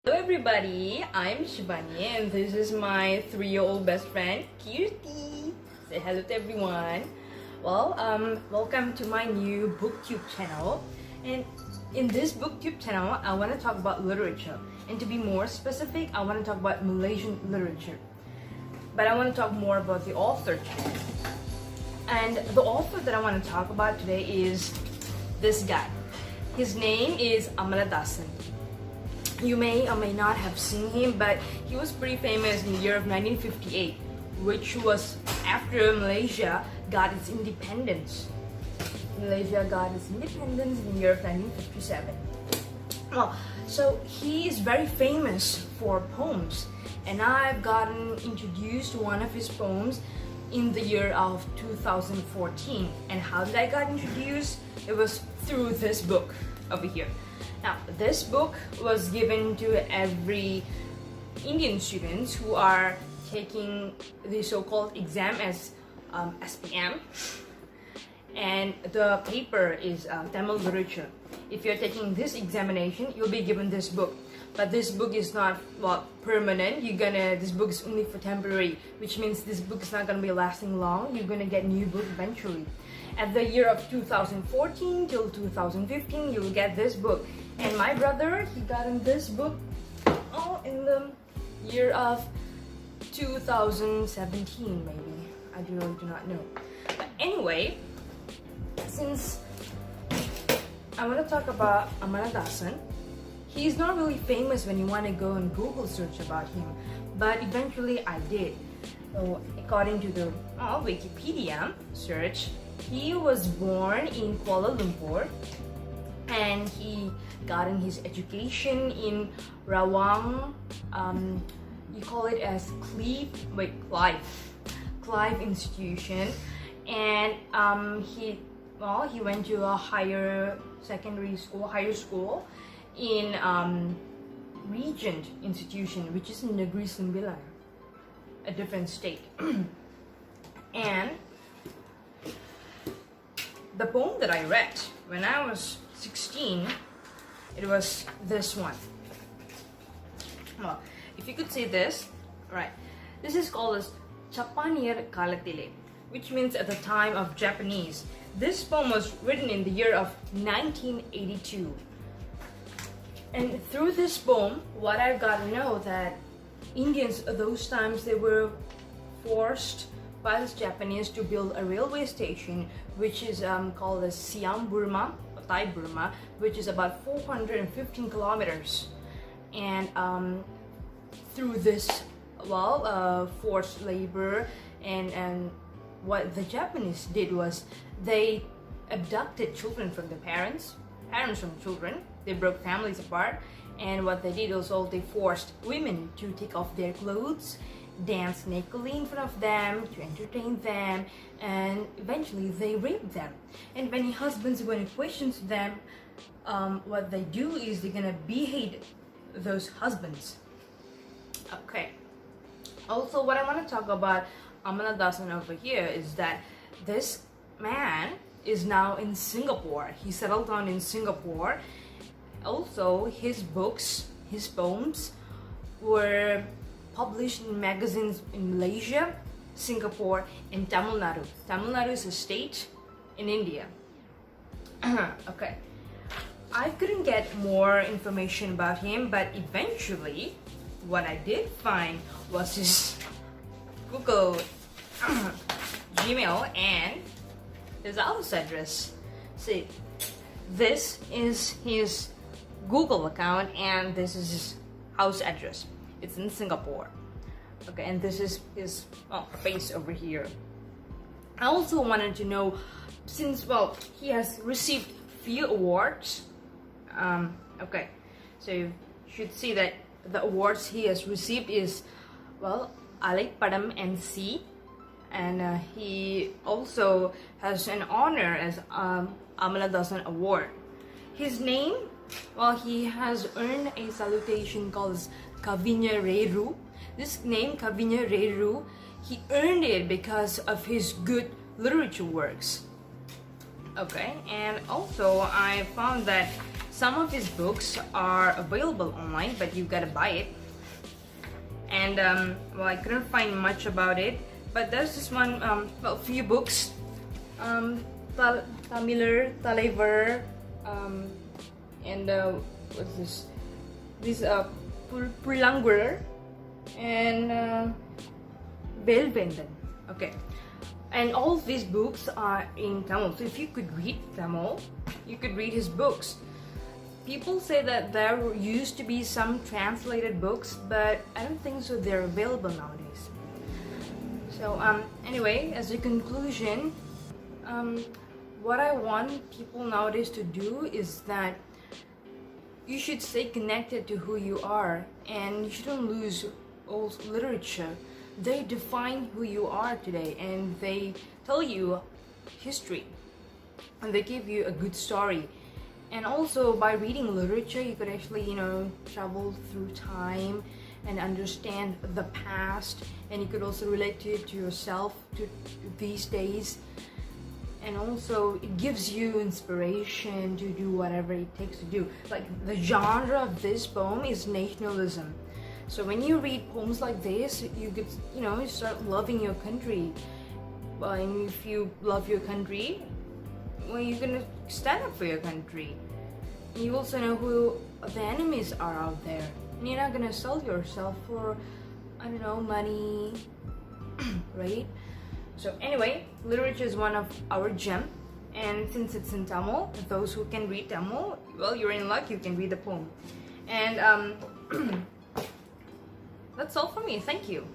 Hello everybody, I'm Shivani and this is my 3-year-old best friend, Kirti. Say hello to everyone. Well, welcome to my new Booktube channel. And in this Booktube channel, I want to talk about literature. And to be more specific, I want to talk about Malaysian literature. But I want to talk more about the author too. And the author that I want to talk about today is this guy. His name is Amallathasan. You may or may not have seen him, but he was pretty famous in the year of 1958, which was after Malaysia got its independence. Malaysia got its independence in the year of 1957. Well, so he is very famous for poems, and I've gotten introduced to one of his poems in the year of 2014. And how did I get introduced? It was through this book over here. Now, this book was given to every Indian students who are taking the so-called exam as SPM, and the paper is Tamil literature. If you're taking this examination, you'll be given this book. But this book is not permanent. This book is only for temporary, which means this book is not gonna be lasting long. You're gonna get a new book eventually. At the year of 2014 till 2015, you'll get this book. And my brother, he got in this book in the year of 2017 maybe. I really do not know. But anyway, since I want to talk about Amallathasan, he's not really famous when you want to go and Google search about him, but eventually I did. So according to the Wikipedia search, he was born in Kuala Lumpur and he got in his education in Rawang, you call it as Clive Institution, and he went to a higher school in Regent Institution, which is in Negeri Sembilan, a different state. And the poem that I read when I was 16, it was this one. Well, if you could see this, right? This is called as Chapanir Kalatile, which means at the time of Japanese. This poem was written in the year of 1982. And through this poem, what I've got to know that Indians at those times, they were forced by the Japanese to build a railway station, which is called as Siam Burma, Thai Burma, which is about 415 kilometers. And through this forced labor, and what the Japanese did was they abducted children from their parents from children. They broke families apart, and what they did was they forced women to take off their clothes, dance nakedly in front of them to entertain them, and eventually they raped them. And many husbands, when it questions them, what they do is they're gonna behead those husbands. Okay. Also, what I want to talk about Amallathasan over here is that this man is now in Singapore. He settled down in Singapore. Also, his books, his poems were published in magazines in Malaysia, Singapore, and Tamil Nadu. Tamil Nadu is a state in India. Okay. I couldn't get more information about him, but eventually what I did find was his Google Gmail and his house address. See, this is his Google account and this is his house address. It's in Singapore. Okay, and this is his face over here. I also wanted to know, since he has received few awards. Okay, so you should see that the awards he has received is Alek Padam NC, and he also has an honor as Amallathasan Award. His name, he has earned a salutation called Kavinya Reru. This name, Kavinya Reru, he earned it because of his good literature works. Okay, and also I found that Some of his books are available online, but you gotta buy it. And well, I couldn't find much about it, but there's this one, well, few books. Tamiler, Talaver, and what's this? This Pulanguer and Belvenden. Okay, and all these books are in Tamil. So if you could read Tamil, you could read his books. People say that there used to be some translated books, but I don't think so. They're available nowadays. So anyway, as a conclusion, what I want people nowadays to do is that you should stay connected to who you are, and you shouldn't lose old literature. They define who you are today, and they tell you history, and they give you a good story. And also by reading literature, you could actually, travel through time and understand the past, and you could also relate to it to yourself to these days. And also it gives you inspiration to do whatever it takes to do. Like the genre of this poem is nationalism. So when you read poems like this, you could, you start loving your country. And if you love your country, well, you're gonna stand up for your country. You also know who the enemies are out there, and you're not gonna sell yourself for, money, right? So anyway, literature is one of our gem, and since it's in Tamil, those who can read Tamil, well, you're in luck. You can read the poem, and that's all for me. Thank you.